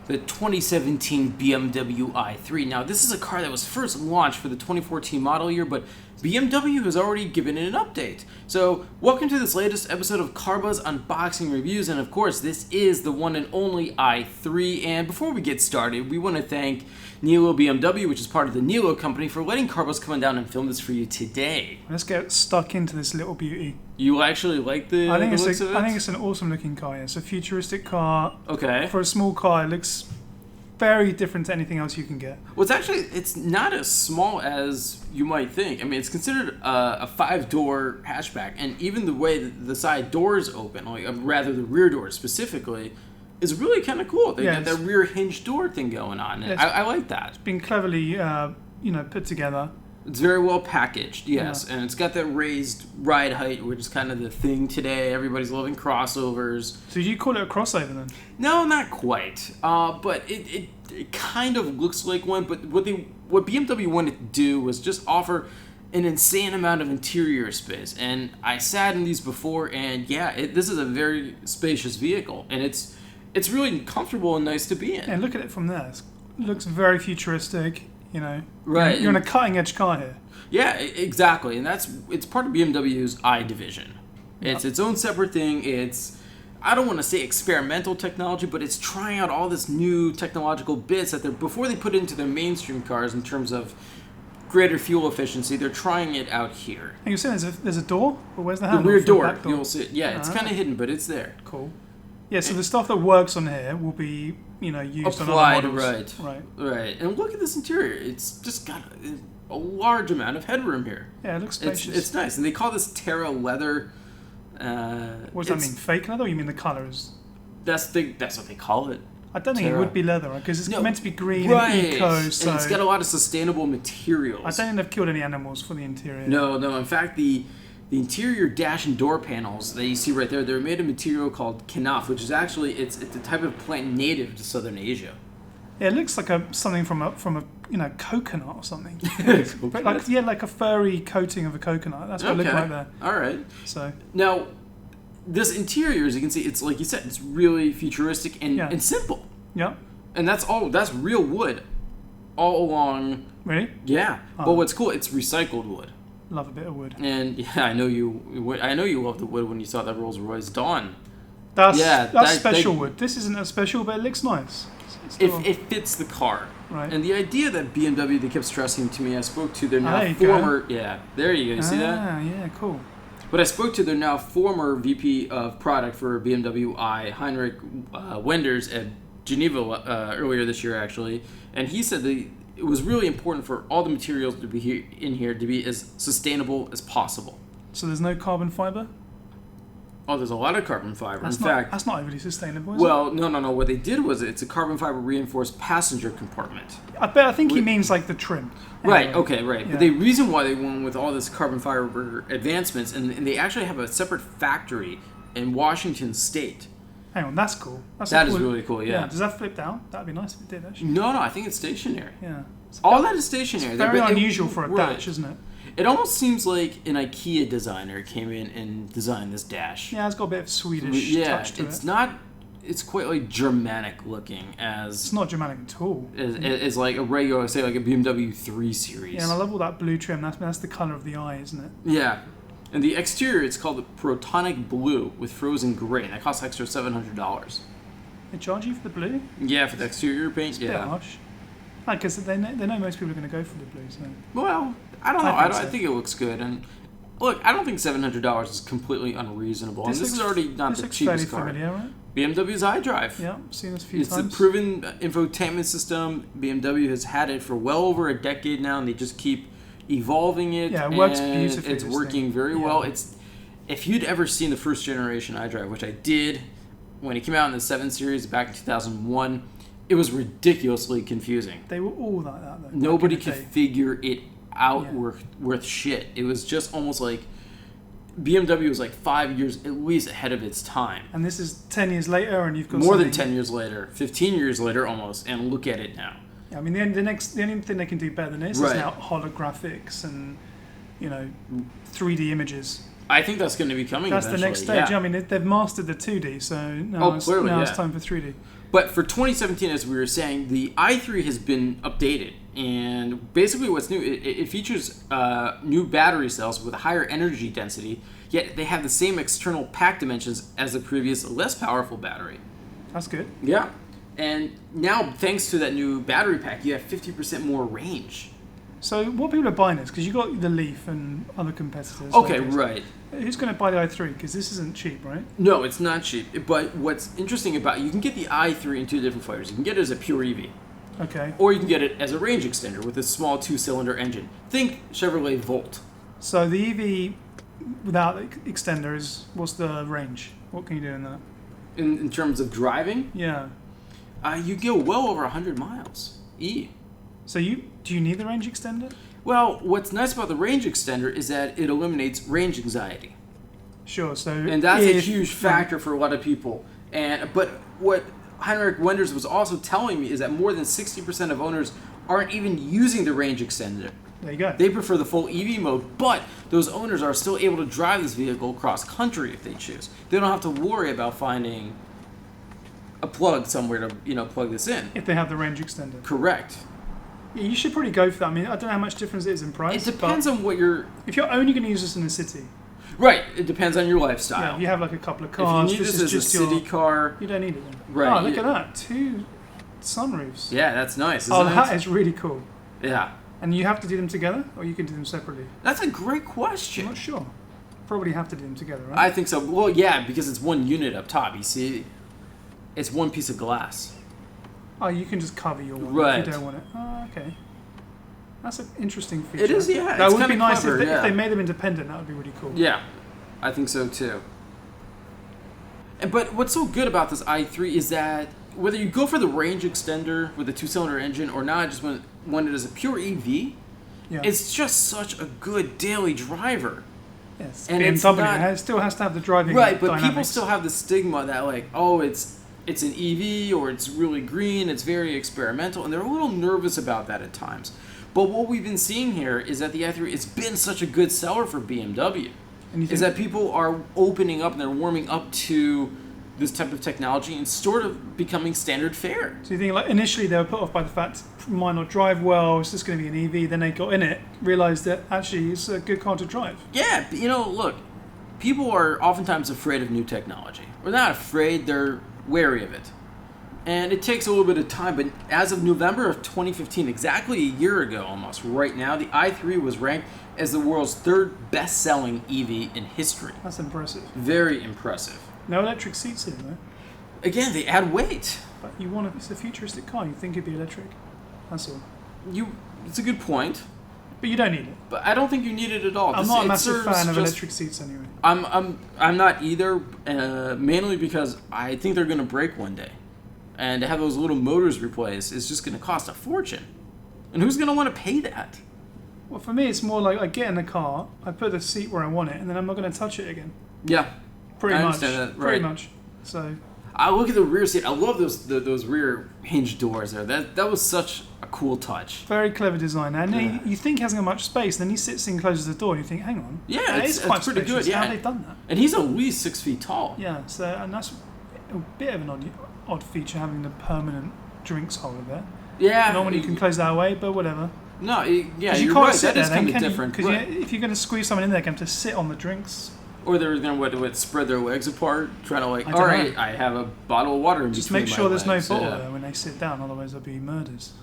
the 2017 BMW i3. Now, this is a car that was first launched for the 2014 model year, but BMW has already given it an update. So, welcome to this latest episode of CarBuzz Unboxing Reviews, and of course, this is the one and only i3. And before we get started, we want to thank Nilo BMW, which is part of the Nilo company, for letting CarBuzz come on down and film this for you today. Let's get stuck into this little beauty. You actually like the looks of it? I think it's an awesome looking car. Yeah. It's a futuristic car. Okay. For a small car, it looks very different to anything else you can get. Well, it's not as small as you might think. I mean, it's considered a 5-door hatchback, and even the way that the side doors open, rather the rear doors specifically, is really kind of cool. They got that rear-hinged door thing going on, and I like that. It's been cleverly, put together. It's very well packaged, yes, and it's got that raised ride height, which is kind of the thing today. Everybody's loving crossovers. So you call it a crossover then? No, not quite. But it kind of looks like one. But what BMW wanted to do was just offer an insane amount of interior space. And I sat in these before, and this is a very spacious vehicle, and it's really comfortable and nice to be in. And look at it from there. It looks very futuristic. Right? You're in a cutting-edge car here. Yeah, exactly, and it's part of BMW's i division. It's its own separate thing. I don't want to say experimental technology, but it's trying out all this new technological bits that before they put it into their mainstream cars in terms of greater fuel efficiency. They're trying it out here. And you're saying there's a door? Or where's the handle? The rear door. Back door? You'll see it. Yeah, it's kind of hidden, but it's there. Cool. Yeah, so the stuff that works on here will be, used applied, on other models. Right. And look at this interior. It's just got a large amount of headroom here. Yeah, it looks spacious. It's nice. And they call this Terra leather. What does that mean? Fake leather? Or you mean the colour is? That's what they call it. I don't think it would be leather, because it's meant to be green and eco. So and it's got a lot of sustainable materials. I don't think they've killed any animals for the interior. No. In fact, the interior dash and door panels that you see right there, they're made of material called kenaf, which is actually it's a type of plant native to Southern Asia. Yeah, it looks like something from a coconut or something. like a furry coating of a coconut. That's what it looks like there. All right. So now, this interior, as you can see, it's like you said, it's really futuristic and simple. Yeah. And that's real wood, all along. Really? Yeah. Oh. But what's cool, it's recycled wood. Love a bit of wood. And I know you love the wood when you saw that Rolls Royce Dawn. That's special wood. This isn't as special, but it looks nice. It fits the car. Right. And the idea that BMW, they kept stressing to me, I spoke to their now former... Yeah, there you go. You see that? Yeah, cool. But I spoke to their now former VP of product for BMW I, Heinrich Wenders, at Geneva earlier this year, actually. And he said that it was really important for all the materials to be in here to be as sustainable as possible. So there's no carbon fiber? Oh, there's a lot of carbon fiber. In fact, that's not really sustainable, is it? Well, no. What they did was it's a carbon fiber reinforced passenger compartment. I think he means like the trim. Right, okay, right. Yeah. But the reason why they went with all this carbon fiber advancements, and they actually have a separate factory in Washington State. Hang on, that's cool. That is really cool, yeah. Does that flip down? That'd be nice if it did, actually. No, I think it's stationary. Yeah. All that is stationary. It's very unusual for a dash, isn't it? It almost seems like an IKEA designer came in and designed this dash. Yeah, it's got a bit of Swedish touch to it. It's quite like Germanic looking as... It's not Germanic at all. It's like a regular, say like a BMW 3 Series. Yeah, and I love all that blue trim. That's the colour of the eye, isn't it? Yeah. And the exterior, it's called the Protonic Blue with frozen gray, and that costs extra $700. They charge you for the blue? Yeah, for the exterior paint, it's a bit harsh. Because they know most people are going to go for the blue, so... Well, I don't know. I think it looks good. And look, I don't think $700 is completely unreasonable. This is already not the cheapest car. Familiar, right? BMW's iDrive. Yeah, I've seen this a few times. It's a proven infotainment system. BMW has had it for well over a decade now, and they just keep evolving it. Yeah, it works beautifully. It's working very well. If you'd ever seen the first generation iDrive, which I did when it came out in the 7 Series back in 2001, it was ridiculously confusing. They were all like that, though. Nobody could figure it out worth shit. It was just almost like BMW was like 5 years at least ahead of its time. And this is 10 years later, and you've got more than 10 years later, 15 years later almost, and look at it now. Yeah, I mean, the only thing they can do better than this is now holographics and 3D images. I think that's going to be coming. That's eventually. The next stage. Yeah. I mean, they've mastered the 2D, so now it's time for 3D. But for 2017, as we were saying, the i3 has been updated. And basically what's new, it features new battery cells with a higher energy density, yet they have the same external pack dimensions as the previous, less powerful battery. That's good. Yeah. And now, thanks to that new battery pack, you have 50% more range. So what people are buying this, because you got the Leaf and other competitors. Okay, like this. right. Who's going to buy the i3? Because this isn't cheap, right? No, it's not cheap. But what's interesting about it, you can get the i3 in two different flavors. You can get it as a pure EV. Okay. Or you can get it as a range extender with a small 2-cylinder engine. Think Chevrolet Volt. So the EV without the extender is, what's the range? What can you do in that? In terms of driving, Yeah. you go well over 100 miles. So do you need the range extender? Well, what's nice about the range extender is that it eliminates range anxiety. Sure. So And that's a huge factor for a lot of people. But what Heinrich Wenders was also telling me is that more than 60% of owners aren't even using the range extender. There you go. They prefer the full EV mode, but those owners are still able to drive this vehicle across country if they choose. They don't have to worry about finding a plug somewhere to plug this in. If they have the range extender. Correct. Yeah, you should probably go for that. I mean, I don't know how much difference it is in price. It depends on what you're... If you're only going to use this in the city. Right, it depends on your Yeah, lifestyle. if you have like a couple of cars. If you need this is as a just city car... You don't need it then. Right. Oh, look at that. 2 sunroofs. Yeah, that's nice, isn't Oh, it? that is really cool. Yeah. And you have to do them together, or you can do them separately? That's a great I'm question. not sure. Probably have to do them together, right? I think so. Well, yeah, because it's one unit up top, you see? It's one piece of glass. Oh, you can just cover your one Right. if you don't want it. Oh, okay. That's an interesting feature. It is, yeah. That it's would be kinda nice clever, if they made them independent. That would be really cool. Yeah, I think so too. But what's so good about this i3 is that whether you go for the range extender with a 2-cylinder engine or not, just want it as a pure EV, Yeah. it's just such a good daily driver. Yes. and BMW it's not- it still has to have the driving Right, but dynamics. people still have the stigma that like, oh, it's an EV or it's really green, it's very experimental, and they're a little nervous about that at times. But what we've been seeing here is that the i3 has been such a good seller for BMW. And you Is think- that people are opening up and they're warming up to this type of technology and sort of becoming standard fare. So you think like initially they were put off by the fact it might not drive well, it's just going to be an EV. Then they got in it, realised that actually it's a good car to drive. Yeah, but, look, people are oftentimes afraid of new technology. We're not afraid, they're wary of it. And it takes a little bit of time, but as of November of 2015, exactly a year ago almost, right now, the i3 was ranked as the world's 3rd best-selling EV in history. That's impressive. Very impressive. No electric seats in though. Again, they add weight. But it's a futuristic car. You think it'd be electric. That's all. It's a good point, But you don't need it. but I don't think you need it at all. I'm not a massive fan of electric seats anyway. I'm not either, mainly because I think they're going to break one day. And to have those little motors replaced is just going to cost a fortune. And who's going to want to pay that? Well, for me, it's more like I get in the car, I put the seat where I want it, and then I'm not going to touch it again. Yeah. Pretty I much. understand that, Pretty right. much. So I look at the rear seat. I love those rear hinge doors there. That was such a cool touch. very clever design. And Yeah. you think he hasn't got much space, then he sits and closes the door, and you think, hang on. Yeah, that it's is quite pretty spacious. good, yeah. How they've done that? And he's at least 6 feet tall. Yeah. So and that's a bit of an odd feature having the permanent drinks holder there. Yeah. Normally you can close that away, but whatever. No, yeah, 'Cause you're can't right. sit That is there then, kind of can you? different. Because Right. if you're going to squeeze someone in there, going to sit on the drinks. Or they're going to spread their legs apart, trying to I all don't right, know. I have a bottle of water in Just between make my sure there's no legs. bottle Yeah. there when they sit down, otherwise there'll be murders.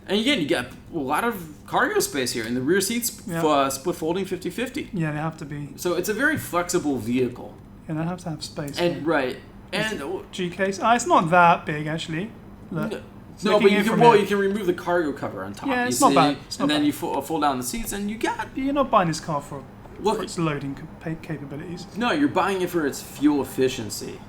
And again, you got a lot of cargo space here, and the rear seats Yeah. split folding 50-50. Yeah, they have to be. So it's a very flexible vehicle. Yeah, they have to have space. And right, and G case. It's not that big actually. Look. no, Looking but you in can from here. you can remove the cargo cover on top. Yeah, you it's not see? bad. It's not and then bad. you fold down the seats, and you got You're not buying this car for look. its loading capabilities. No, you're buying it for its fuel efficiency.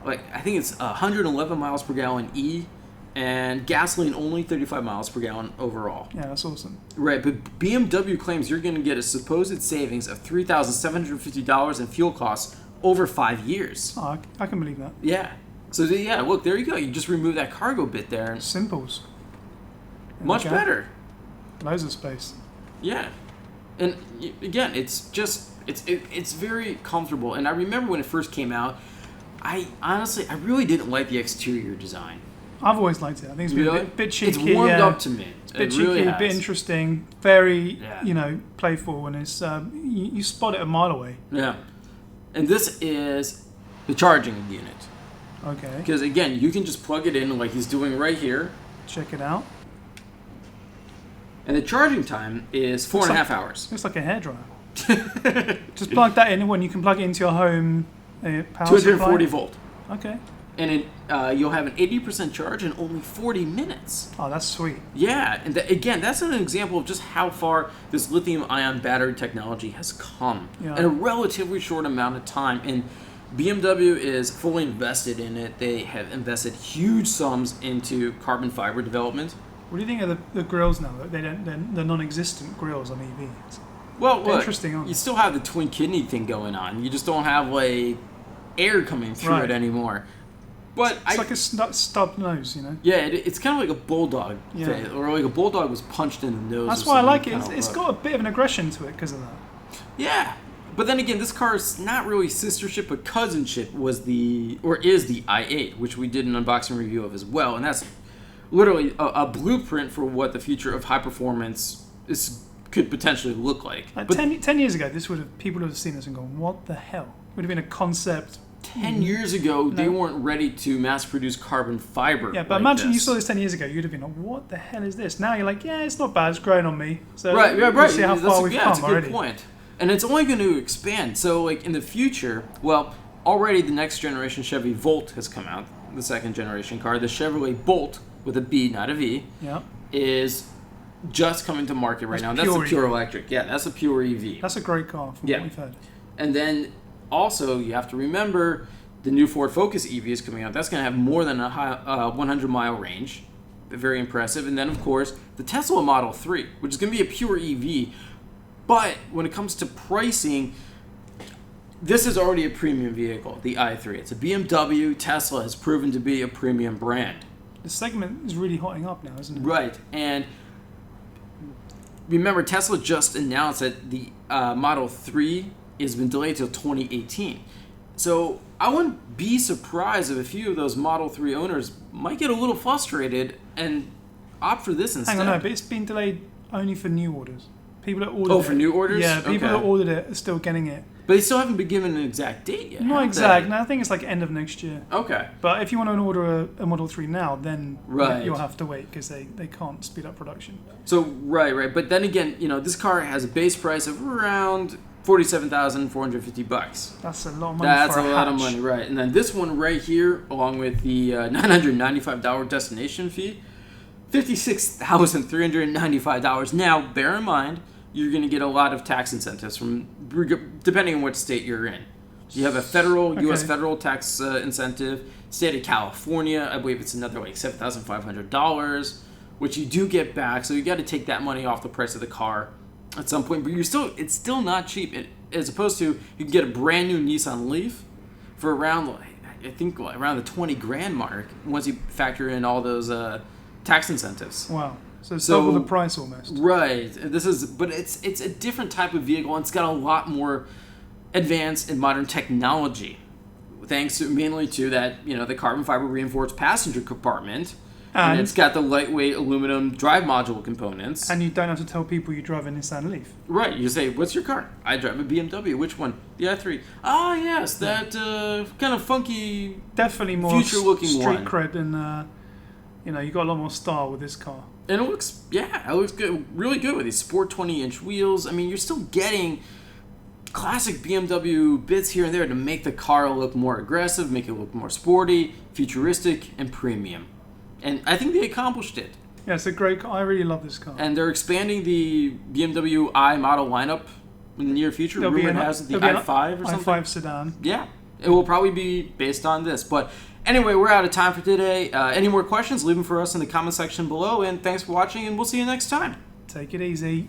Like I think it's 111 miles per gallon E, and gasoline only 35 miles per gallon overall. Yeah, that's awesome. Right, but BMW claims you're going to get a supposed savings of $3,750 in fuel costs over 5 years. Oh, I can believe that. Yeah. So yeah, look, there you go. You just remove that cargo bit there, and Simples. There much we go. better. Loads of space. Yeah. And again, it's just it's very comfortable. And I remember when it first came out, I really didn't like the exterior design. I've always liked it. I think it's been a bit cheeky. It's warmed up to me. It's a bit It cheeky, really a bit has. interesting, very playful, and it's you spot it a mile away. Yeah. And this is the charging unit. Okay, Because again, you can just plug it in like he's doing right here. check it out. And the charging time is 4.5 hours. Looks like a hairdryer. Just plug that in when you can plug it into your home power 240 supply. volt. Okay. And you'll have an 80% charge in only 40 minutes. Oh, that's sweet. Yeah, and again, that's an example of just how far this lithium-ion battery technology has come in a relatively short amount of time. And BMW is fully invested in it. They have invested huge sums into carbon fiber development. What do you think of the grills now? They're non-existent grills on EVs. Well, look, interesting, aren't you they? still have the twin kidney thing going on. You just don't have like air coming through it anymore. But It's like a stubbed nose, Yeah, it's kind of like a bulldog Yeah. or like a bulldog was punched in the nose. That's or why I something like it. kind of It's look. got a bit of an aggression to it because of that. Yeah, but then again, this car's not really sistership, but cousinship is the i8, which we did an unboxing review of as well, and that's literally a blueprint for what the future of high performance could potentially look like. Like But 10 years ago, people would have seen this and gone, "What the hell?" It would have been a concept. 10 years ago, they weren't ready to mass produce carbon fiber. Yeah, but like imagine you this. saw this 10 years ago, you'd have been like, "What the hell is this?" Now you're like, "Yeah, it's not bad. It's growing on me." So Right. we'll see how far we've that's come a good already. point. And it's only going to expand. So, like in the future, well, already the next generation Chevy Volt has come out, the second generation car. The Chevrolet Bolt with a B, not a V, Yeah, is just coming to market right That's now. And that's pure a pure EV. electric. Yeah, that's a pure EV. that's a great car from Yeah. what we've heard. And then also you have to remember the new Ford Focus EV is coming out. That's going to have more than a 100-mile range. Very impressive. And then, of course, the Tesla Model 3, which is going to be a pure EV. But when it comes to pricing, this is already a premium vehicle, the i3. It's a BMW. Tesla has proven to be a premium brand. The segment is really hotting up now, isn't it? Right. And remember, Tesla just announced that the Model 3 has been delayed till 2018. So I wouldn't be surprised if a few of those Model 3 owners might get a little frustrated and opt for this instead. Hang on, no, but it's been delayed only for new orders. People that ordered Oh, for new orders? Yeah, people Okay. that ordered it are still getting it. But they still haven't been given an exact date yet. Not have exact. they? No, I think it's like end of next year. Okay. But if you want to order a Model 3 now, then Right. you'll have to wait because they can't speed up production. So, right. But then again, this car has a base price of around $47,450. That's a lot of money That's for a a lot of hatch. money, right? And then this one right here, along with the $995 destination fee, $56,395. Now, bear in mind, you're going to get a lot of tax incentives from depending on what state you're in. You have a U.S. federal tax incentive. State of California, I believe it's another like $7,500, which you do get back. So you got to take that money off the price of the car at some point. But it's still not cheap. As opposed to, you can get a brand new Nissan Leaf for around, I think, around the 20 grand mark once you factor in all those tax incentives. Wow. So it's double the price almost. Right. But it's a different type of vehicle, and it's got a lot more advanced and modern technology, thanks mainly to that, the carbon fiber reinforced passenger compartment, and it's got the lightweight aluminum drive module components. And you don't have to tell people you drive a Nissan Leaf. Right. You say, "What's your car?" "I drive a BMW." "Which one?" "The i3." "Ah, yes, that kind of funky, Definitely more future-looking street one." cred, and you got a lot more style with this car. And it looks good, really good with these Sport 20-inch wheels. I mean, you're still getting classic BMW bits here and there to make the car look more aggressive, make it look more sporty, futuristic, and premium. And I think they accomplished it. Yeah, it's a great car. I really love this car. And they're expanding the BMW i model lineup in the near future. Rumor has it the i5 or something. i5 sedan. Yeah, it will probably be based on this. But anyway, we're out of time for today. Any more questions, leave them for us in the comment section below. And thanks for watching, and we'll see you next time. Take it easy.